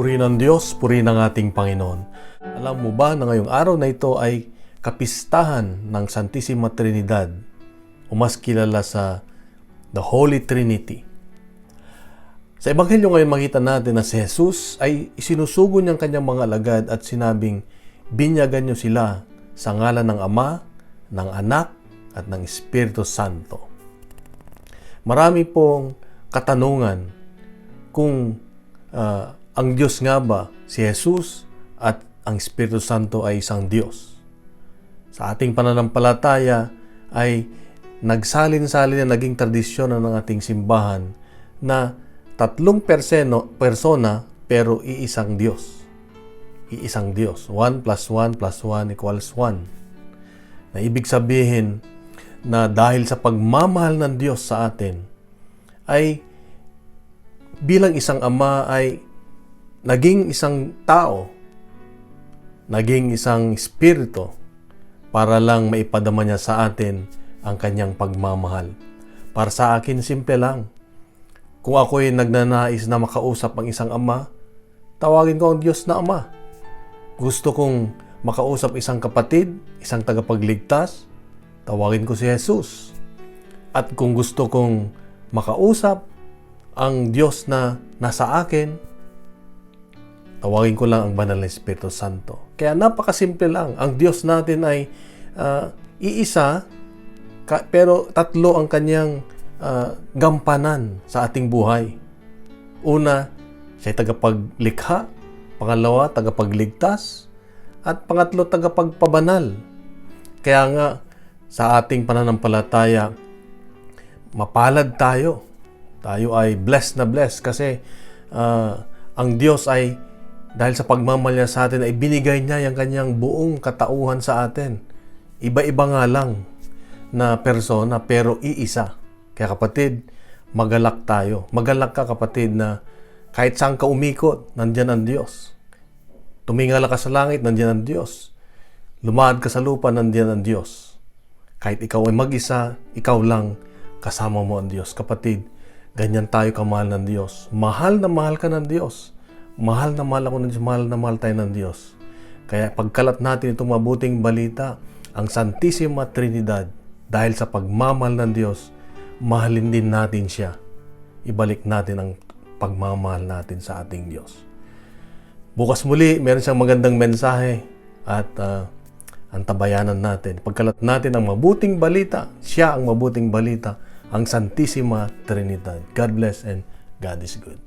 Purihin ang Diyos, purihin ang ating Panginoon. Alam mo ba na ngayong araw na ito ay kapistahan ng Santissima Trinidad o mas kilala sa The Holy Trinity. Sa Ebanghelyo ngayon makita natin na si Jesus ay isinusugo niyang kanyang mga alagad at sinabing, binyagan niyo sila sa ngalan ng Ama, ng Anak, at ng Espiritu Santo. Marami pong katanungan kung ang Diyos nga ba si Jesus at ang Espiritu Santo ay isang Diyos. Sa ating pananampalataya ay nagsalin-salin na naging tradisyon ng ating simbahan na tatlong persona pero iisang Diyos. Iisang Diyos. 1 plus 1 plus 1 equals 1. Na ibig sabihin na dahil sa pagmamahal ng Diyos sa atin ay bilang isang ama ay naging isang tao, naging isang espiritu para lang maipadama niya sa atin ang kanyang pagmamahal. Para sa akin, simple lang. Kung ako'y nagnanais na makausap ang isang ama, tawagin ko ang Diyos na Ama. Gusto kong makausap isang kapatid, isang tagapagligtas, tawagin ko si Jesus. At kung gusto kong makausap ang Diyos na nasa akin, tawagin ko lang ang Banal na Espiritu Santo. Kaya napakasimple lang. Ang Diyos natin ay iisa, pero tatlo ang kanyang gampanan sa ating buhay. Una, siya ay tagapaglikha. Pangalawa, tagapagligtas. At pangatlo, tagapagpabanal. Kaya nga, sa ating pananampalataya, mapalad tayo. Tayo ay blessed na blessed kasi ang Diyos ay dahil sa pagmamahal niya sa atin ay binigay niya yung kanyang buong katauhan sa atin. Iba-iba nga lang na persona pero iisa. Kaya kapatid, magalak tayo. Magalak ka kapatid na kahit saan ka umikot, nandyan ang Diyos. Tumingala ka sa langit, nandyan ang Diyos. Lumaad ka sa lupa, nandyan ang Diyos. Kahit ikaw ay mag-isa, ikaw lang, kasama mo ang Diyos. Kapatid, ganyan tayo kamahal ng Diyos. Mahal na mahal ka ng Diyos. Mahal na mahal ako ng Diyos, mahal na mahal tayo ng Diyos. Kaya pagkalat natin itong mabuting balita, ang Santissima Trinidad, dahil sa pagmamahal ng Diyos, mahalin din natin siya. Ibalik natin ang pagmamahal natin sa ating Diyos. Bukas muli, meron siyang magandang mensahe at antabayanan natin. Pagkalat natin ang mabuting balita, siya ang mabuting balita, ang Santissima Trinidad. God bless and God is good.